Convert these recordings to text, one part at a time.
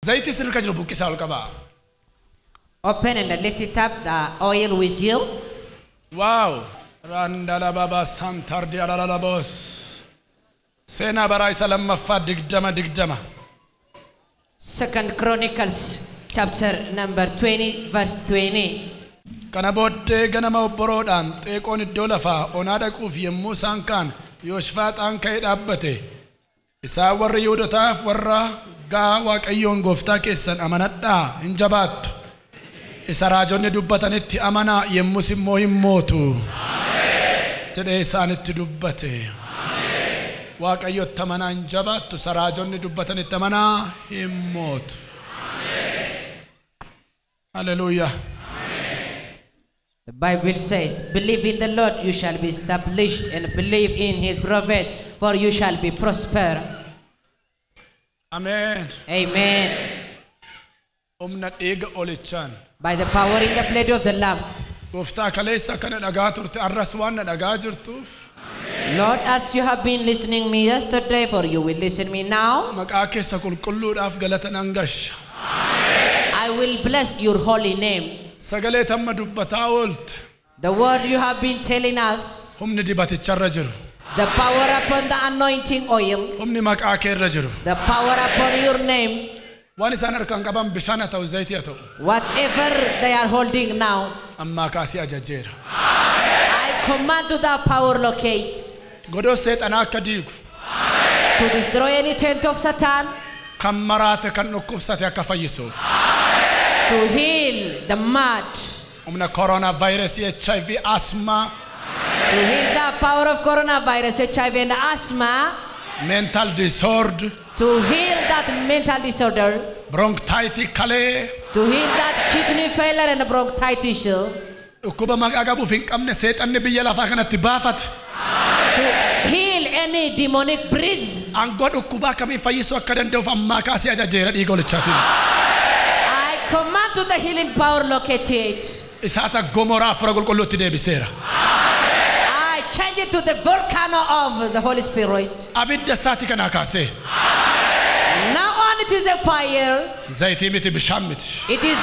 Zayti sirka jiru buqqisa ol qaba. Open and lift it up, the oil with you. Wow. Randala baba santardi alala boss. Sena bara isa lammaffaa digdama. 2 Chronicles chapter number 20 verse 20. Kana booddee ganama obboroodhaan xeeqoon iddoo lafaa onaa dhaquuf yemmuu isaan kaan Yooshaafaaxaan ka'ee dhaabbate. Isaan warra Yihuudootaaf warra gaa Waaqayyoon gooftaa keessan amanadhaa hin jabaattu. Isa raajonni dubbatanitti amanaa yemmus immoo hin mootu. Jedhee isaanitti dubbate. Waaqayyotti amanaa hin jabaattu. Isa raajonni dubbatanitti amanaa hin mootu. Hallelujah. The Bible says, believe in the Lord, you shall be established, and believe in his prophet, for you shall be prosper. Amen. Amen. Omna eega olichaan. By the power in the blood of the Lamb. Gooftaa kaleessa kana dhagaa turte arras waan dhagaa jirtuuf. Lord, as you have been listening me yesterday, for you will listen me now. Maqaa keessa qulqulluudhaaf galata nan gasha. I will bless your holy name. Sagalee tamma dubbataa oolte. The word you have been telling us. Humni dibaticharra jiru. The power upon the anointing oil. Humni maqaa keerra jiru. The power upon your name. Waan isaan harkaan qaban bishaan haa ta'u zayitii haa ta'u. Whatever they are holding now. Ammaa kaasii ajajeera. I command to that power locate. Godoo seexanaa akka diigu. To destroy any tent of Satan. Kan maraate kan dhukkubsate akka fayyisuuf. To heal the mad. Humna coronavirus, HIV, asthma. To heal the power of coronavirus, HIV and asthma. Mental disorder. To heal that mental disorder. Bronchitis kalee. To heal that kidney failure and bronchitis. Dhukkuba maqaa qabuuf hin qabne seexanni biyya lafaa kanatti baafate. To heal any demonic breeze. Aangoo dhukkubaa kamiin fayyisuu akka danda'uuf ammaa kaasii ajajeera dhiiga olichaatiin. Command to the healing power located. Isaata gomoraa fura qulqulluutti deebiseera. I change it to the volcano of the Holy Spirit. Abidda isaati kana kaasee. Now on it is a fire. Zayitii miti bishaan miti. It is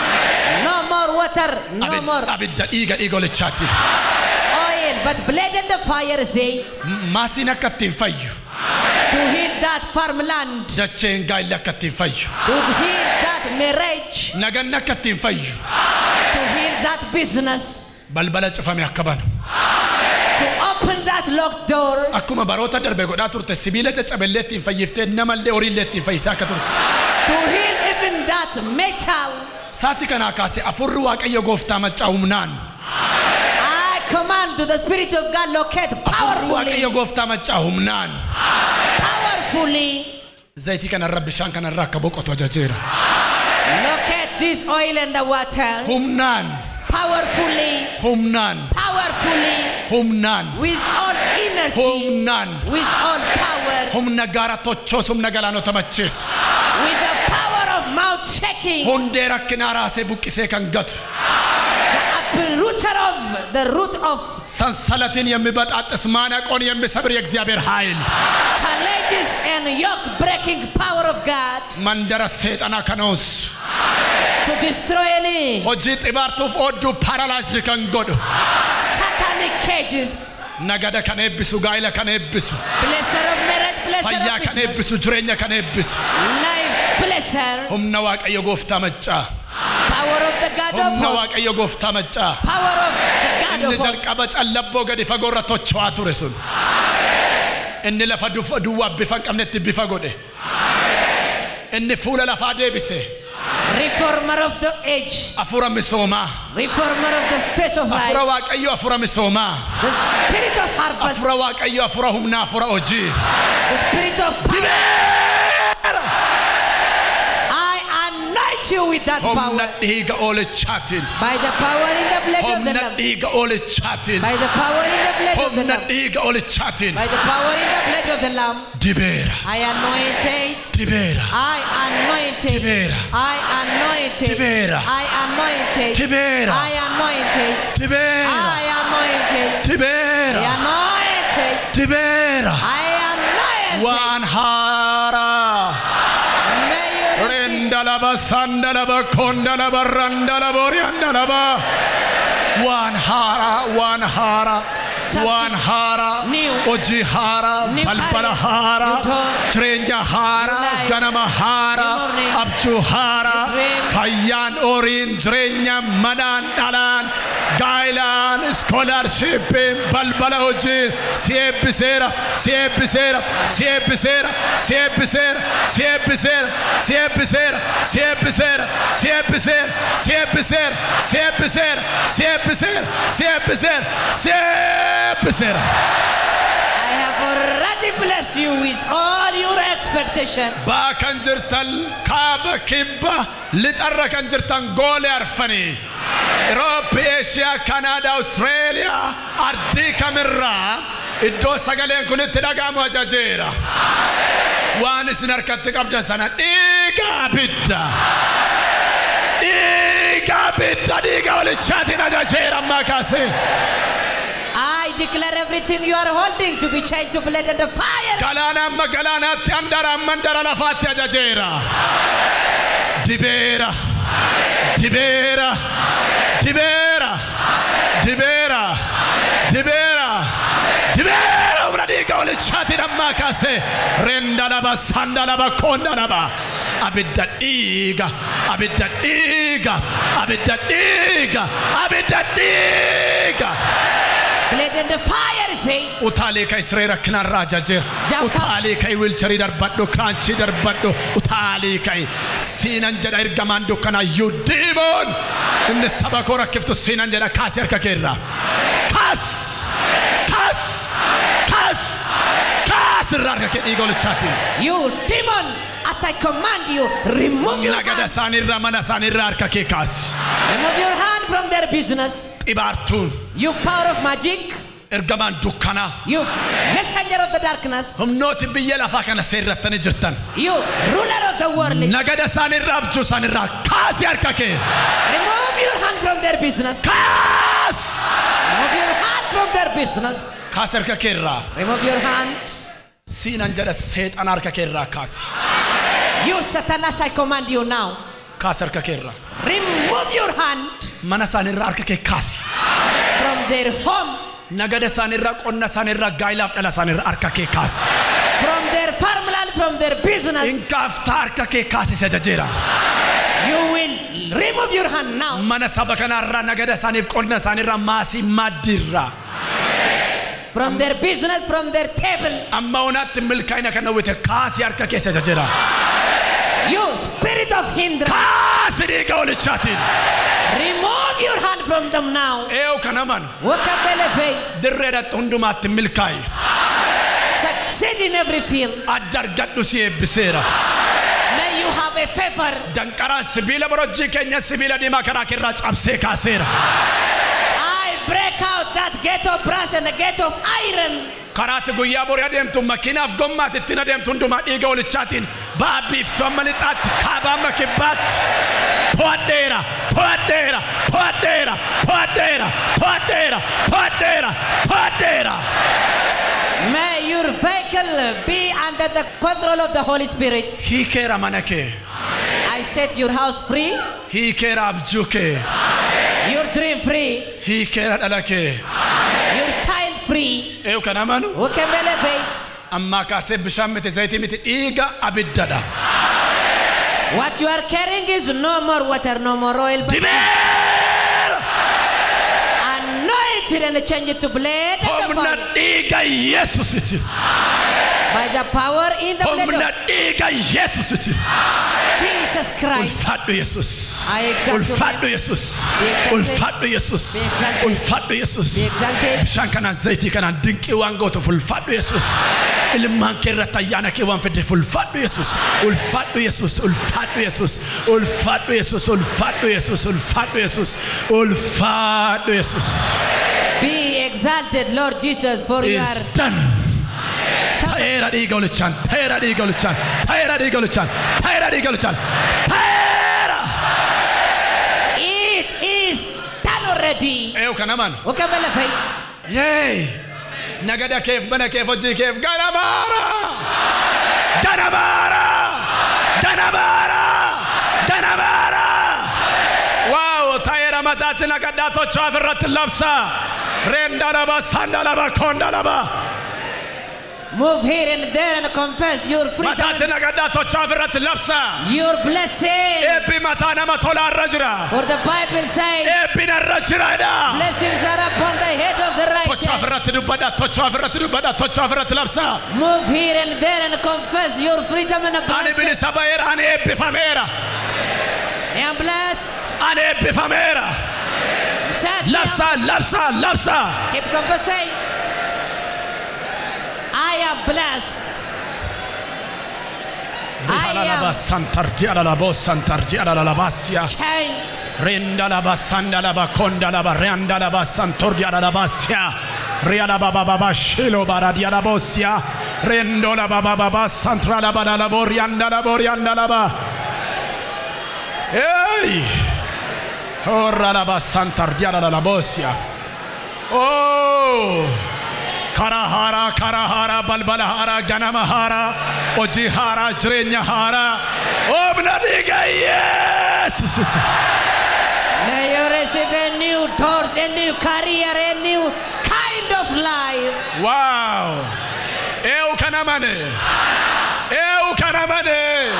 no more water, no more abidda dhiiga olichaatiin. oil, but blood and the fire zayt. Maasiin akka ittiin fayyu. To heal that farmland. Dacheen gaayilli akka ittiin fayyu. To heal that marriage. Naganni akka ittiin fayyu. To heal that business. Balbala cufame akka banu. To open that locked door. Akkuma baroota darbe godhaa turte sibiila caccabellee ittiin fayyiftee namallee horiillee ittiin fayyisaa akka turte. To heal even that metal. Saati kanaa kaasee afurri Waaqayyo gooftaa maccaa humnaan. I command to the Spirit of God locate powerfully. Waaqayyo gooftaa maccaa humnaan. Powerfully. Zayitii kanarra bishaan kanarra akka boqotu ajajeera. Locate this oil and the water. Humnaan. Powerfully. Humnaan. Powerfully. Humnaan. With all energy. Humnaan. With all power. Humna gaara tochoos humna galaanota macheessu. With the power of mouth shaking. Hundee rakkinaa raasee buqqisee kan gatu. The root of ሰንሰለትን የሚበጣጥስ ማነቆን የሚሰብር የእግዚአብሔር ኃይል challenges and yoke breaking power of God መንደረ ሰይጣና ከኖስ to destroy any ሆጂ ጢባርቱፍ ኦዱ ፓራላይዝድ ከንጎዱ satanic cages. ነገደ ከነብሱ ጋይለ ከነብሱ Blesser of marriage, blesser ፈያ of ከነብሱ ጅሬኛ ከነብሱ life, blesser. ሁምነ ዋቀዮ ጎፍታ መጫ Power of the God of ሁምነ hosts. ዋቀዮ ጎፍታ መጫ Power of the God of hosts. ጀልቀበ ጨለቦ ገዲ ፈጎረቶቹ አቱረሱን እን ለፈዱ ፈዱዋ ቢፈንቀምነት ቢፈጎደ እን ፉለ ለፋደ ቢሰ Reformer of the age. አፉራ ሚሶማ Reformer of the face of life. አፉራ ዋቀዮ አፉራ ሚሶማ The spirit of harvest. አፉራ ዋቀዮ አፉራ ሁምና አፉራ ኦጂ The spirit of power. I anoint you with that power. ሁምና ዲጋ ኦልቻቲን By the power in the blood of the ሁምና Lamb. ዲጋ ኦልቻቲን By the power in the blood of the ሁምና Lamb. ዲጋ ኦልቻቲን By the power in the blood of the Lamb. ዲቤራ I anointed. ዲቤራ I anointed. Tibera. I anointed. Tibera. I anointed. Tibera. I anointed. Tibera I anointed. Tibera I anointed. Tibera I anointed. One hara May you receive Shandalaba, Sandalaba, Kondalaba, Randalaba, Riandalaba. One hara, one hara. One hara, Oji hara, Balbala hara, Trenja hara, Ganama hara, Abchu hara, Fayyan Orin, Drenya, Manan, Alan, Gailan, Scholarship, Balbala Oji, Siepisera, Siepisera, Siepisera, Siepisera, Siepisera, Siepisera, Siepisera, Siepisera, Siepisera, Siepisera, Siepisera, Siepisera, Siepisera. I have already blessed you with all your expectation. Ba kanjirtan kaba kibba litarra kanjirtan gole arfani. Europe, Asia, Canada, Australia, ardi kamirra. Iddo sagalen kunitti dhagamu ajajera. Waan isin harkatti qabdan sana dhiiga bidda. Dhiiga bidda dhiiga walichaatiin ajajera amma kaase. I declare everything you are holding to be changed to blood and the fire. Galana magalana tiandara mandara la fatti ajajera. Dibera, dibera, dibera, dibera, dibera, dibera. Una diga ole chati na makase. Renda laba sanda laba konda laba. Abidda diga, abidda diga, abidda diga, abidda diga. Let in the fire say. Utali kai srera knarra jajir. Utali kai wilchari darbaddo kranchi darbaddo. Utali kai sinan jada irgamando kana you demon. Inne sabakora kifto sinan jada kasir kakera. Kas, kas, kas, kas rarga ke igol chati. You demon, as I command you, remove your hand. Sanirra mana sanirra arka ke kas. Remove your hand from their business. Ibartun. You power of magic. Ergaman dukkana. You messenger of the darkness. Humnooti biyya lafaa kana seerrattanii jirtan. You ruler of the world. Nagada sanirra abjuu sanirra kaasi harka kee. Remove your hand from their business. Kaas. Remove your hand from their business. Kaasi harka keerraa. Remove your hand. Siinan jedha seexana harka keerraa kaasi. You Satanas, I command you now. Kaasi harka keerraa. Remove your hand. Mana sanirra harka kee kaasi. From their home. Nagada sanirra qonna sanirra gaayilaaf dhala sanirra harka kee kaasi. From their farmland, from their business. Inkaaftaa harka kee kaasi sajajera. You will remove your hand now. Mana saba kanarra nagada sanif qonna sanirra maasii maddirra. From their business, from their table. Amma onatti milkaa'ina kana wite kaasi harka kee sajajera. You spirit of hindrance. Kaasi dhiiga walichaatiin. Remove your hand from them now. Eeyo kanaman. Wakabelefe. Dirreedhaatti hundumaatti milkaa'i. Succeed in every field. Addargadhu si eebbiseera. May you have a favor. Danqaraan sibiila borojjii keenya sibiila diimaa karaa keerraa cabsee kaaseera. I break out that gate of brass and the gate of iron. Karaatti guyyaa borii adeemtu makiinaaf gommaatti ittiin adeemtu hundumaa dhiiga walichaatiin baabbiiftu amma lixaatti kaabaa amma kibbaatti. To'adheera, to'adheera, to'adheera, to'adheera, to'adheera, to'adheera, to'adheera. May your vehicle be under the control of the Holy Spirit. Hiikeera mana kee. I set your house free. Hiikeera abjuu kee. Your dream free. Hiikeera dhala kee. Your child free. Eeyo kan amanu. Who can elevate? Amma kaasee bishaan miti zayitii miti dhiiga abiddadha. What you are carrying is no more water, no more oil. Dibeera. Anoint it and change it to blood. Humna dhiiga Yesuusiti. By the power in the blood Humna dhiiga Yesuusiti. Jesus Christ. Ulfaadhu Yesuus. I exalt you. Ulfaadhu Yesuus. Ulfaadhu Yesuus. Ulfaadhu Yesuus. Bishaan kanaan zayitii kanaan dinqii waan gootuuf ulfaadhu Yesuus. Ilmaan kee irratti ayyaana kee waan fiddeef ulfaadhu Yesuus. Ulfaadhu Yesuus. Ulfaadhu Yesuus. Ulfaadhu Yesuus. Ulfaadhu Yesuus. Ulfaadhu Yesuus. Ulfaadhu Yesuus. Be exalted, Lord Jesus, for you are done. Ta'eera dhiiga olichaan. Ta'eera dhiiga olichaan. Ta'eera dhiiga olichaan. Ta'eera dhiiga olichaan. Ta'eera. It is done already. Eeyo kanaman. Okay, belafay. Yay. Nagada keef bana keef hojii keef ganamaara. Ganamaara. Ganamaara. mataatti naqadhaa tochaaf irratti labsaa. Reendalaba sandalaba kondalaba. Move here and there and confess your freedom. Mataatti naqadhaa tochaaf irratti labsaa. Your blessing. Eebbi mataa nama tolaa irra jira. For the Bible says Eebbi narra jiraadha. blessings are upon the head of the righteous. Tochaaf irratti dubbadhaa. Tochaaf irratti dubbadhaa. Tochaaf irratti labsaa. Move here and there and confess your freedom and Ani blessing. bilisa ba'eera. Ani eebbifameera. I am blessed. Ani eebbifameera. Sad. Labsaa, labsaa, labsaa. Keep confessing. I am blessed. Rihalalaba santardi alalabo santardi alalabasia. Changed. Rendalaba sandalaba kondalaba reandalaba santordi alalabasia. Rialaba baba shilo baradi alabosia. Rendola baba santralaba alabo riandalabo riandalaba. Hey! Oralaba santardi alalabosia. Oh! Karahara, karahara, balbalahara, ganamahara, ojihara, jrenyahara. Obnadiga, yes! May you receive a new doors, a new career, a new kind of life. Wow! Eu kanamane! Eu kanamane!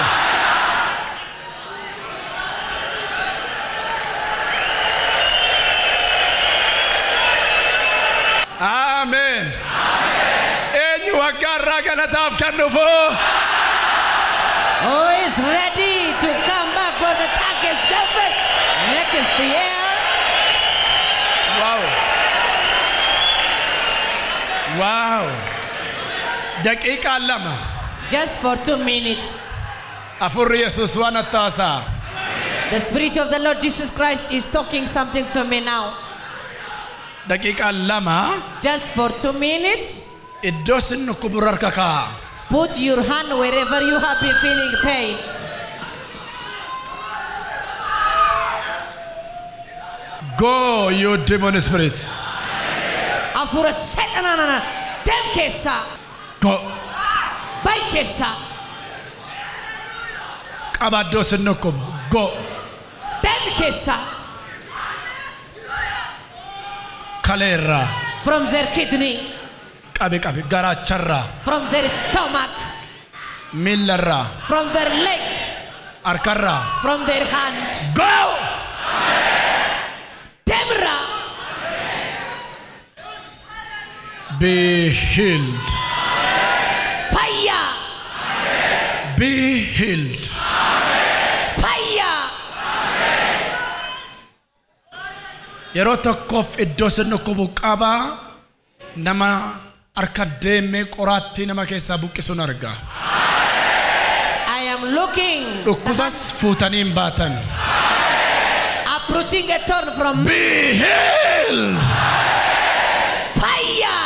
Amen. Enyu agarra Galataaf kannufu. Who is ready to come back for the Turkish government next year? Wow. Wow. Daqiiqa lama. Just for 2 minutes. Afurri Yesuus waan attaasa. The Spirit of the Lord Jesus Christ is talking something to me now. Daqiiqa lama. Just for 2 minutes. Iddoo sin kubura harka kaa. Put your hand wherever you have been feeling pain. Go, you demon spirit. Afura setanana dem kesa. Go. Bay kesa. Qabadoo sin kubu. Go. Dem kesa. Kaleerra. From their kidney. Qabi garacharra. From their stomach. Millarra. From their leg. Harkarra. From their hand. Go. Demra. Be healed. Fire. Be healed. Fire. Yeroo tokkoof iddoo sin kubu qaba nama harka deemee qoraattii nama keessaa buqqisuun arga. I am looking. Dhukkubas fuutanii hin baatan. Uprooting a thorn from me. Be healed. Fire.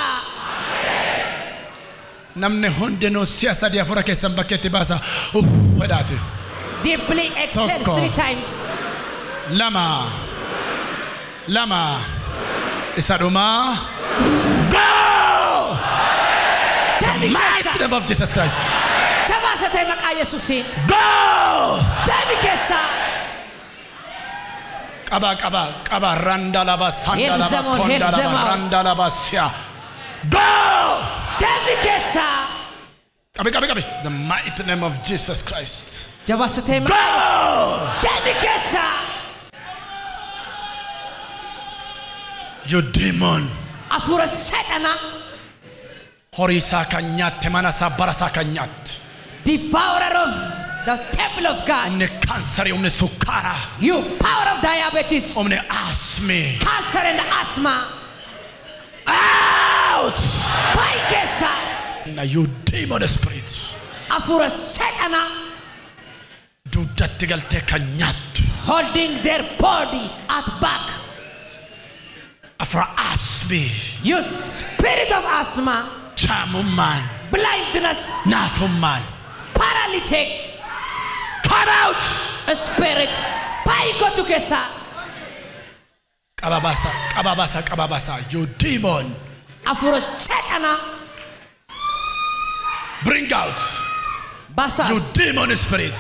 Namni hundinuu si'a sadii afura keessan bakkeetti baasa. Wedhaati. Deeply exhale Tokko. 3 times. Lama. Lama. Isa dhumaa. Go! The mighty name of Jesus Christ. Jabasate maqaa Yesuusiin. Go! Deemi keessa. Qaba randalaba sandalaba Help them kondalaba out. randalaba sia. Go! Deemi keessa. Qabi. The mighty name of Jesus Christ. Jabasate maqaa. Go! Deemi keessa. You demon. Afura seexana. Horii isaa kan nyaatte mana isaa bara isaa kan nyaatte. Devourer of the temple of God. Omni kaansarii, omni sukkaaraa, You power of diabetes. omni asmii. Cancer and asthma. Out! Bai keessa. Now you demon spirit. Afura seexana. Dugdatti galtee kan nyaattu. Holding their body at back. Afra asmii. You spirit of asthma. Chaamummaan. Blindness. Naafummaan. Paralytic. Come out! A spirit. Bai kotu keessa. Qababasa. You demon. Afura seexana. Bring out. Basas. You demon spirit.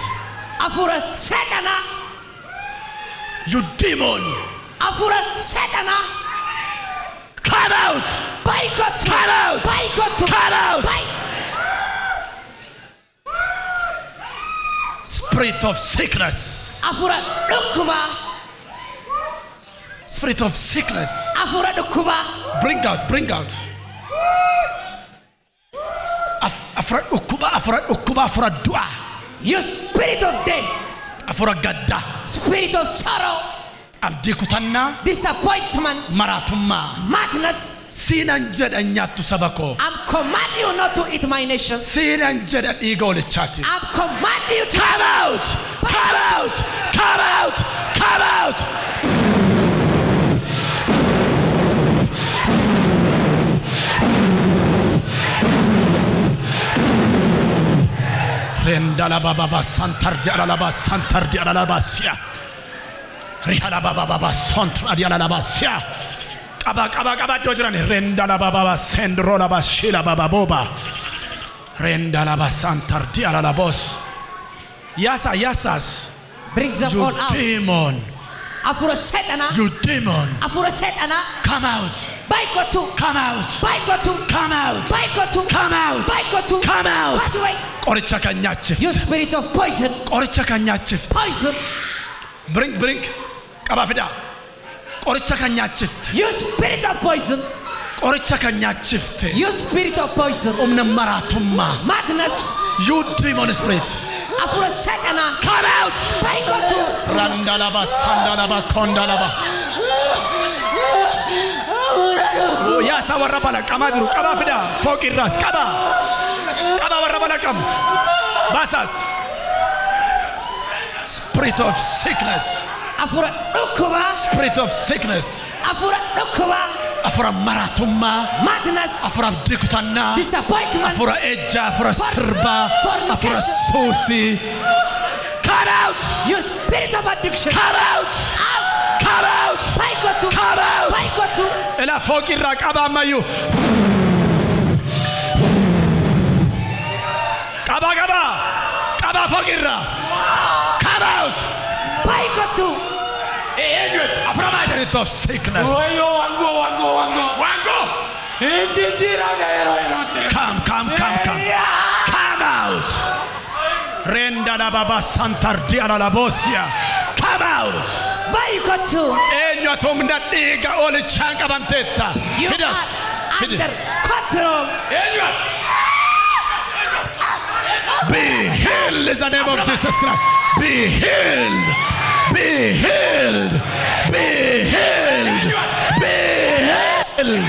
Afura seexana. You demon. Afura Satana. Come out. Boycott. Come out. Boycott. Come out. Spirit of sickness. Afura Dukuba. Spirit of sickness. Afura Dukuba. Bring out, bring out. Afra Ukuba, Afra Ukuba, Afra Dua. You spirit of death. Afra Gadda. Spirit of sorrow. Abdi Kutanna. Disappointment. Maratuma. Madness. Sinanjed anyatu sabako. I'm commanding you not to eat my nation. Sinanjed at ego le chati. I'm commanding you to come out. Come out. Come out. Come out. Rendala baba santar di alaba santar di alabasia. Rihala baba santar di alabasia. Kaba dojran rendala baba sendrola bashila baba boba. Rendala santar di alabos. Yasas. Brings them all out. Demon. Afura Satana. You demon. Afura Satana. Come out. Boycott. Come out. Boycott. Come out. Boycott. Come out. Boycott. Come out. Cut away. Qoricha kanyachif. You spirit of poison. Qoricha kanyachif. Poison. Bring. Kabafida. Qoricha kanyachif. You spirit of poison. Qoricha kanyachif. You spirit of poison. Maratuma. Madness. You demon spirit. Afura Satana. Come out. Boycott. Randalaba sandalaba kondalaba. Oh yasa warabala kamadru kabafida. Fokiras kaba. Basas. Spirit of sickness. Afura Dukuba. Spirit of sickness. Afura Dukuba. Afura maratuma. Madness. Afura dikutana. Disappointment. Afura eja. Afura sirba. Afura sosi. Come out. You spirit of addiction. Come out. Out. Come out. Boycott. Come out. Boycott. Ela fokira kaba mayu. Kaba fokira. Come out. Boycott. Spirit of sickness. Wango. Come. Come out. Renda la baba santar diara la bosia. Come out. Boycott. Enyo tumna diga ole changa bantetta. You Fidas. are under control. Be healed in the name of Jesus Christ. Be healed. Be healed. Be healed. Be healed.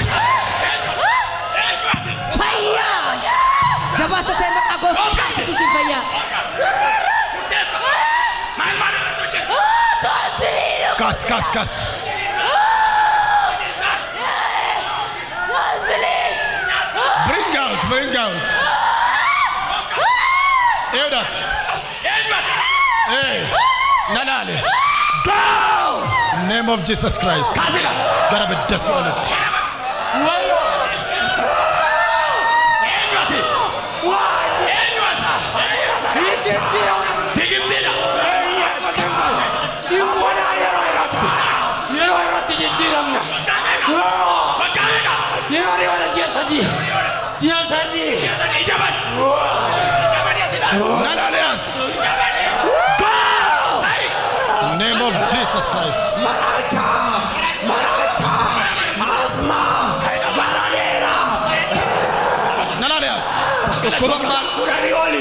Fire. Jabasa tema kago. Susi fire. Kas. Bring out. Hear that? Hey, Nanale. Go! Name of Jesus Christ. Gotta be desolate. Go! Name of Jesus Christ.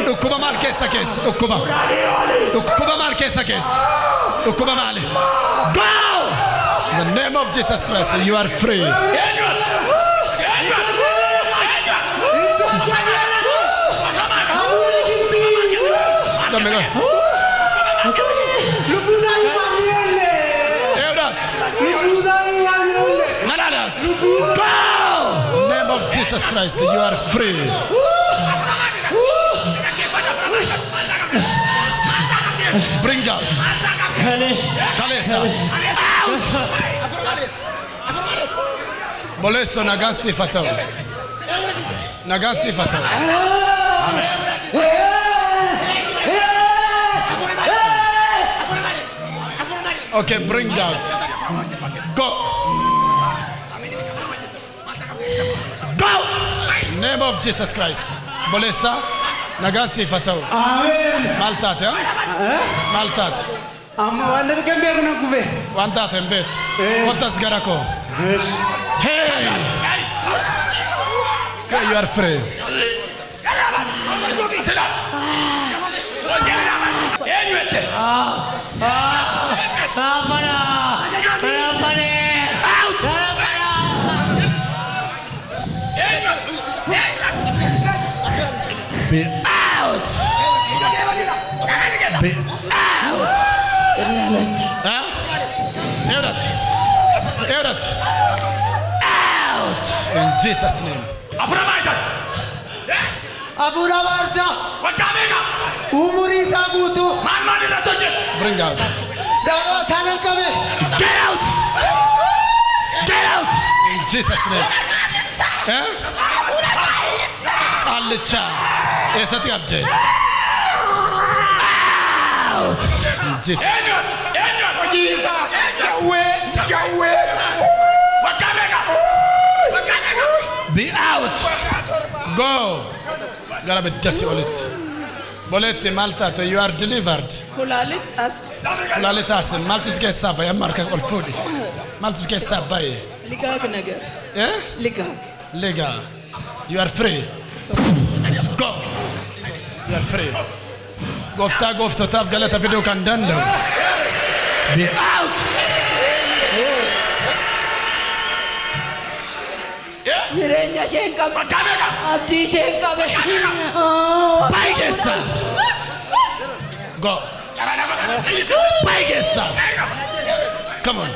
Ukuba mal kesa kes. Ukuba mal kesa kes. Ukuba mal. Go! In the name of Jesus Christ, you are free. Go. Name of Jesus Christ, you are free. Bring out. Kalesa. Out. Boleso nagasi fatao. Okay, bring out. Go. Go. Name of Jesus Christ. Bolessa. Nagasi fatao. Amen. Maltat, ya? Maltat. Amma wala kan be kana kuve. Wantat embet. Kotas garako. Hey. You are free. Be out. Be out. Huh? Out. Out. In Jesus' name. Abura warta. Umuri sagutu. Bring out. Sanan kabe. Get out. Get out. In Jesus' name. Eh? Alicha. Esati abje. Out. In Jesus. Be out. Go. Gotta be just wallet. Wallet Malta, you are delivered. Kulalitas. Maltus get saba. Ya marka all food. Maltus get saba. Ligag nagar. Eh? Ligag. Lega. You are free. Let's go. You are free. Gofta taf galata video kan dando. Be out. Nirenya shenka. Abdi shenka. Baigesa. Go. Baigesa. Come on.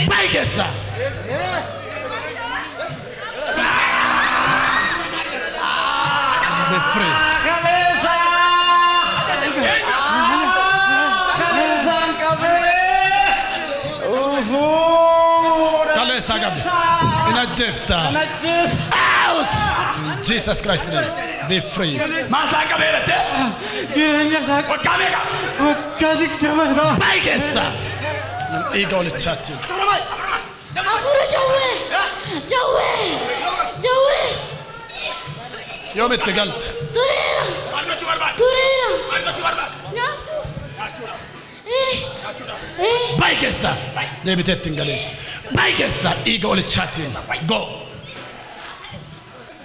Baigesa. Be free. Kalesa gabi. Ina jefta. Out. In Jesus Christ's name. Be free. Baigesa. Ego le chatting. Afura jawe. يوم اتقلت Turera. بايكسا ديبي تتنقلين بايكسا ايجو للشاتين جو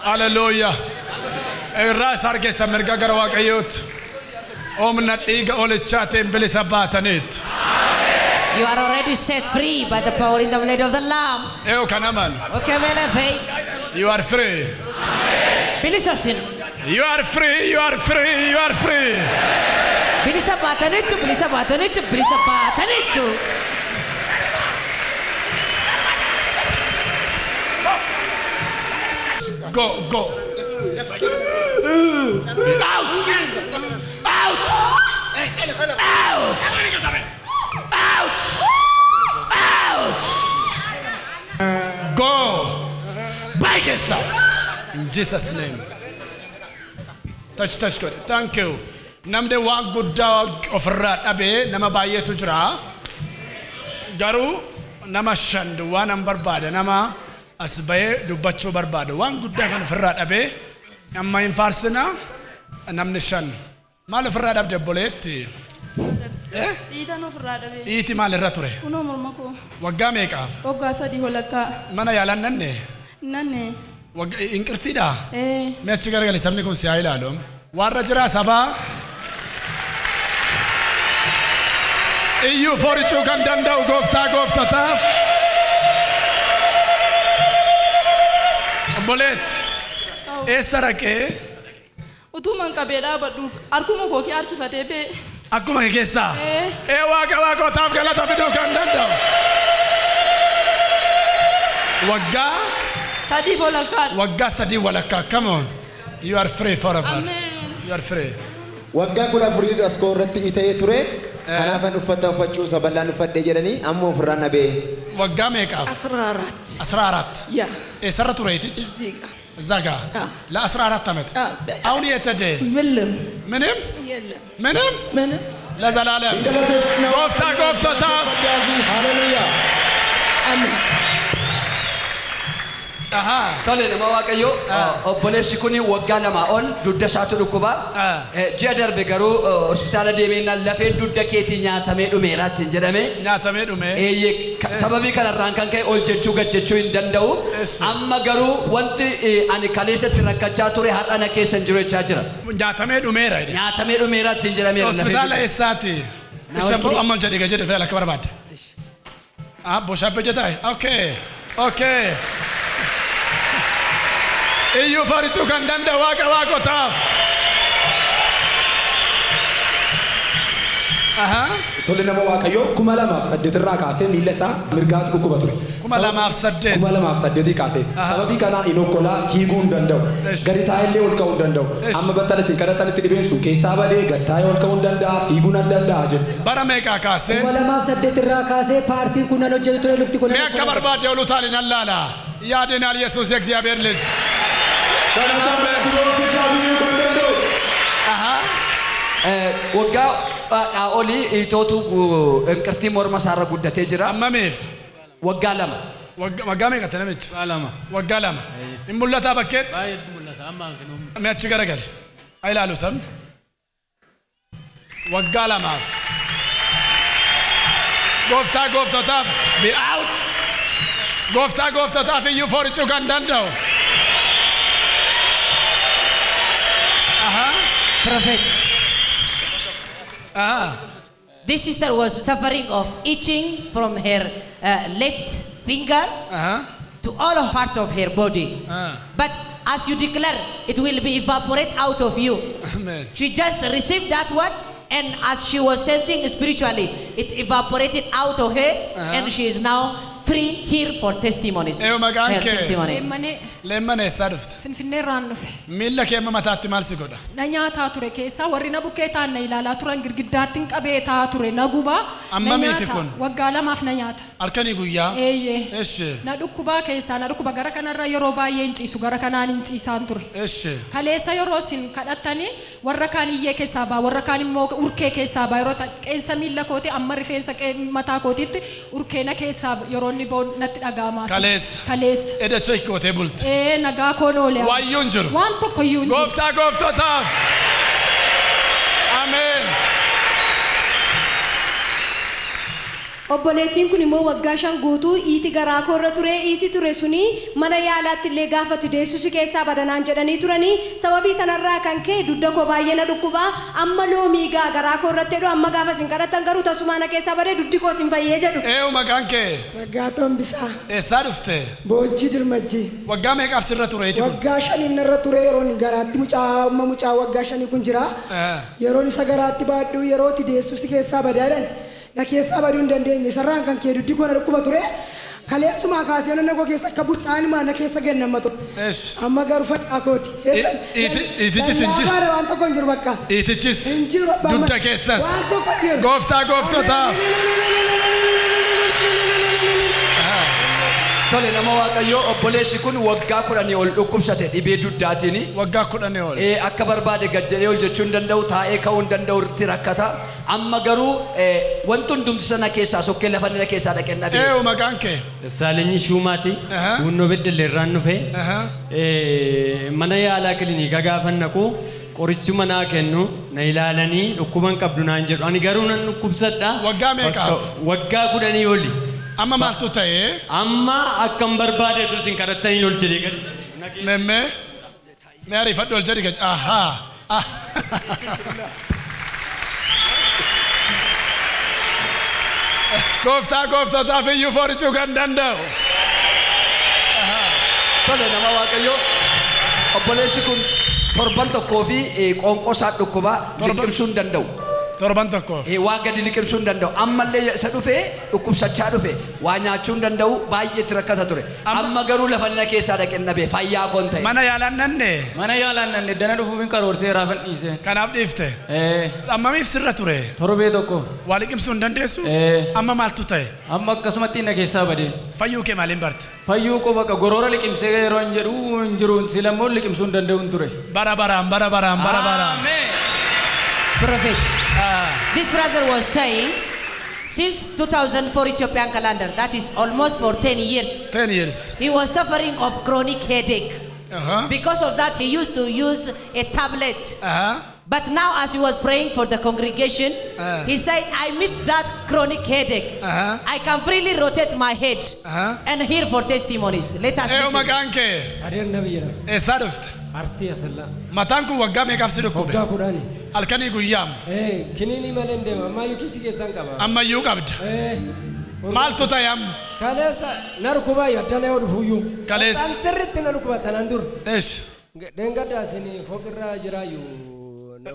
هاليلويا الراس اركسا مرقا قرواك ايوت ومن ايجو للشاتين بلسباتنيت. You are already set free by the power in the blood of the Lamb. ايو كنمان. Okay, man, faith. You are free. Bilisasin. You are free. You are free. You are free. Bilisabatanitu. Go. Out. Out. Out. Out. Go. Baigesa. In Jesus' name. Touch God. Thank you. Namde one good dog of rat abe nama baye tujra. Garu nama shandu one number bada nama asbaye dubacho barbada. One good dog of rat abe. Amma in farsina namne shan. Mal of rat abe boleti. Eh? Ida no frada be. Iti mal rature. Uno mormako. Wagame kaf. Ogasa di holaka. Mana yalan nanne. Nanne. Inkirtida. Eh. Me achigar gali samne kun siya ilalom. Warra jira saba. EU for it you can danda gofta taf. Bolet. Esarake. Utuman kabeda badu. Arkumo koki arkifate be. Akuma kesa. Waka taf galata video kan danda. Wagga. Sadi volaka. Wagga sadi walaka. Come on. You are free forever. Amen. You are free. Wagga kula furiid askoorratti ita'ee ture. Kanaafan uffata uffachuu saballaan uffadhee jedhanii ammoo ofirraan nabee. Wagga meeqaaf? Asraarat. Yeah. Eessarra tureetich? Ziga. Zaga. La asraarat tamet. Awn yettadee. Minim. Minim. La zalaalem. Gooftaa. Hallelujah. Tole nama waaqayyo obboleessi kuni waggaa lama ol dudda isaatu dhukkuba. Ji'a darbe garuu hospitaala deemeenaan lafeen dudda keetii nyaatamee dhumeeraatti hin jedhame. Nyaatamee dhume. Sababii kanarraan kan ka'e ol jechuu gad jechuu hin danda'u. Amma garuu wanti ani kaleessatti rakkachaa ture har'ana keessa hin jiru jechaa jira. Nyaatamee dhumeera. Nyaatamee dhumeeraatti hin jedhameera. Hospitaala eessaati? Shaboo amma jedhe gajee dhufee akka barbaadde. Boshaabbe jetaa? Okay. Iyyuu farichuu kan danda'u waaqa waaqotaaf. Tole nama waaqayyo 2008 irraa kaasee miila isaa mirgaatti dhukkuba ture. 2008 kaasee. Sababii kana inokkolaa fiiguu hin danda'u. Gadi taa'ellee ol ka'uu hin danda'u. Amma battala isin kadhatanitti dhibeen sun keessaa badee gadi taa'ee ol ka'uu hin danda'a, fiiguu hin danda'a jedhu. Bara meeqaa kaasee? 2008 irraa kaasee paartiin kun nan hojjetu ture lukti kun. Mee akka barbaadde olu taali nan laala. Yaadinaal Yesuus Egziyaabeer lij. Waggaa olii itootu inqirtii morma isaarra guddatee jira. Ammamiif? Waggaa lama. Waggaa meeqa ta'e namichi? Waggaa lama. Hin mul'ataa bakkeetti? Baay'ee mul'ata amma hanqinuu. Mee achi garagali. Haa ilaalu sabni. Waggaa lamaaf. Gooftotaaf be out. Gooftotaaf iyyuu forichuu kan danda'u. Prophet. This sister was suffering of itching from her left finger to all part of her body. But as you declare, it will be evaporate out of you. Amen. She just received that one, and as she was sensing spiritually, it evaporated out of her, and she is now free here for testimonies. Her testimony. Leemmane eessaa dhufte? Finfinnee irraan dhufe. Miilla kee amma mataatti maal si godha? Na nyaataa ture keessa warri na bukkee ta'an na ilaalaa turan girgiddaatti qabee taa ture na gubaa. Amma meefi kun? Waggaa lamaaf na nyaata. Halkanii guyyaa? Eeyyee. Eshi. Na dhukkubaa keessaa na dhukkuba gara kanarra yeroo baay'ee hin ciisu gara kanaan hin ciisaan ture. Eshi. Kaleessa yeroo isin kadhattanii warra kaan iyyee keessaa baa warra kaan immoo urkee keessaa baa yeroo qeensa miilla kooti amma rifeensa mataa kootiitti urkeena keessaa yeroo inni boon natti dhagaamaa. Kaleessa. Eda cheek kootee bulte. Nagaa koonoolee. Waayyuun jiru. Waan tokko iyyuu hin jiru. Gooftotaaf. Ameen. Obboleettiin kun immoo waggaa 5 guutuu iiti garaa koorra ture iiti ture suni mana yaalaatti illee gaafatti deessusi keessaa badanaan jedhanii turanii sababii sanarraa kan ka'e dudda koo baay'ee na dhukkubaa amma loomii garaa koorratti jedhu amma gaafa isin kadhattan garuu tasumaa na keessaa badee duddi koo sin fayyee jedhu. Maqaan kee? Raggaatoon bisaa. Eessaa dhufte? Boojjii Dirmajjii. Waggaa meeqaaf sirra ture? Waggaa 5 narra ture yeroon garaatti mucaa waggaa 5 kun jira. Yeroon isa garaatti baadhuu yerootti deessusi keessaa badaadan. Na keessaa baduu hin dandeenye sarraan kan kee duddi koo na dhukkuba ture. Kaleessumaa kaasee nama koo keessa akka budhaan maana keessa gannama ture. Amma garuu fadhaa kooti. Iitichis hin jiru. Waan tokko hin jiru bakka. Iitichis dudda keessas. Waan tokko hin jiru. Gooftotaaf. Tole nama waaqayyo obboleessi kun waggaa 10 ol dhukkubsate dhibee duddaatiin. Waggaa 10 ol. Akka barbaade gad jedhee ol jechuu hin danda'u taa'ee ka'uu hin danda'u irratti rakkata. Amma garuu wanti hundumti sana keessaa sokkee lafa nira keessaa dhaqeen dhabee. Maqaan kee? Saalenyi Shumaati. Bunnoo Beddellee irraan dhufe. Mana yaalaa kilinika gaafa naqu qorichi manaa kennu na ilaalanii dhukkuban qabdu naan jedhu. Ani garuu nan dhukkubsadha. Waggaa meeqaaf? Waggaa 10 oli. Amma maaltu ta'ee? Amma akkam barbaadetu isin kadhattanii ol jedhee gadi. Mee ariifadhu ol jedhi gadi. Gooftotaaf iyyuu forichuu kan danda'u. Tole nama waaqayyo obboleessi kun torban tokkoo fi qoonqoo isaa dhukkuba liqimsuu hin danda'u. Torban tokkoof. Waa gadi liqimsuu hin danda'u. Ammallee isa dhufee dhukkubsachaa dhufe waa nyaachuu hin danda'u baay'ee itti rakkata ture. Amma garuu lafa nina keessaa dhaqeen dhabee fayyaa koon ta'e. Mana yaalaan nanne. Mana yaalaan nanne dana dhufuuf hin karoorsee raafan dhiise. Kanaaf dhiifte. Ammamiif sirra ture? Torbee tokkoof. Waa liqimsuu hin dandeessu? Amma maaltu ta'e? Amma akkasumatti na keessaa badee. Fayyuu kee maaliin barte? Fayyuu qaba goroora liqimsee yeroo hin jedhu hin jiru silammoo liqimsuu hin danda'u ture. Bara baraan. Prophet. This brother was saying Since 2004 Ethiopian calendar, that is almost for 10 years. 10 years. He was suffering of chronic headache. Because of that, he used to use a tablet. But now as he was praying for the congregation, he said, I miss that chronic headache. I can freely rotate my head and hear for testimonies. Let us listen. Matanku wagame kafsidu kube. Alkani guyam. Kinini malende amma yukisi kesan kaba. Amma yukabd. Mal tutayam. Kalesa narukuba yadana yorufuyu. Kales. Ansirritti narukuba tanandur. Esh. Dengada sini fokira jirayu.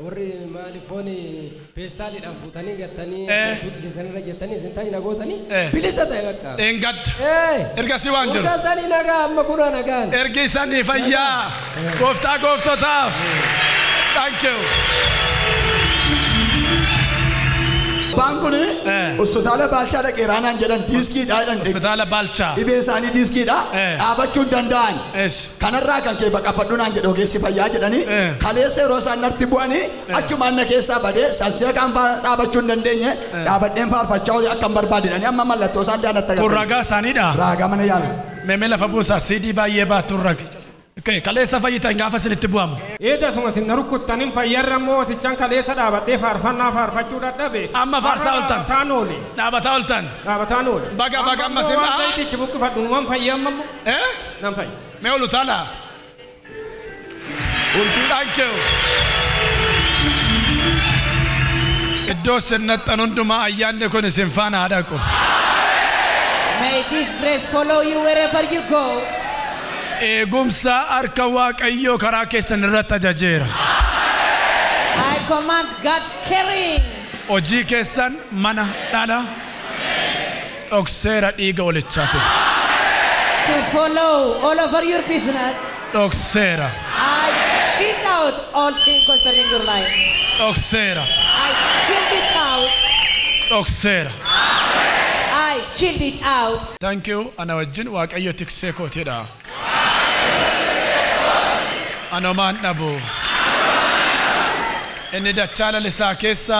Warri malifoni pestali dan futani gatani sud kesan rajetani sentai nagotani. Bilisa tayakka. Engad. Ergasi wanjur. Ergasani naga amma kuna nagan. Ergisani fayya. Gofta taf. Thank you. Bankuni hospitaala Balchaa dhaqee raanaan jedhan diiskiidhaan hospitaala Balchaa dhibee isaanii diiskiidha dhaabachuu danda'an kanarraa kan kee baqafadhu naan jedhu ogeessi fayyaa jedhanii kaleessa yeroo isaan narti bu'anii achumaan na keessaa badee sassee kan dhaabachuu hin dandeenye dhaabadheen faarfachaa akka hin barbaadedhanii amma mallattoo isaan daanatti agarsiisa. Kun ragaa isaaniidha. Ragaa mana yaala. Meemee lafa buusaa sidii baay'ee baatu raga. Kaleessa fayyitan gaafa sinitti bu'amu. Eeda suma sinna rukkuttaniin fayyarra moo sichaan kaleessa dhaabadhee faarfannaa faarfachuu dadhabe. Amma faarsaa oltan. Taanoole. Dhaabataa oltan. Taanoole. Baga amma sinna. Waan zayitichi buqqifadhu numan fayyamammo. Nan fayya. Mee olu taala. Thank you. Iddoo sinnaxxan hundumaa ayyaanni kun isin faana haa dhaqu. May this grace follow you wherever you go. Eegumsa harka Waaqayyoo karaa keessan irratti ajajeera. I command God's caring. Hojii keessan mana dhala dhokseera dhiiga walichaati. To follow all over your business. Dhokseera. I shield out all things concerning your life. Dhokseera. I shield it out. Dhokseera. I shield it out. Thank you. Ana wajjin Waaqayyo tiksee kootiidha. Anomaan dhabu. Inni dachaala lisaa keessa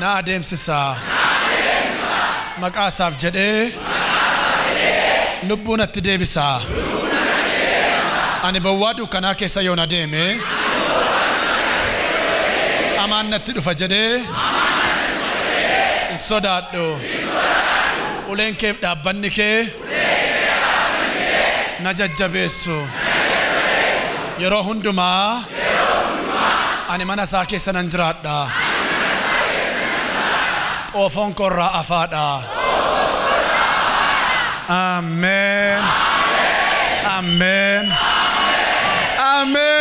na adeemsisaa. Maqaa isaaf jedhee lubbuu natti deebisaa. Ani bawwaa dukkanaa keessa yoon adeeme amaan natti dhufa jedhee hin sodaadhu. Uleen keef dhaabbanni kee na jajjabeessu. Yeroo hundumaa ani mana isaa keessa nan jiraadha. Xoofoon korraa afaadha. Amen. Amen. Amen.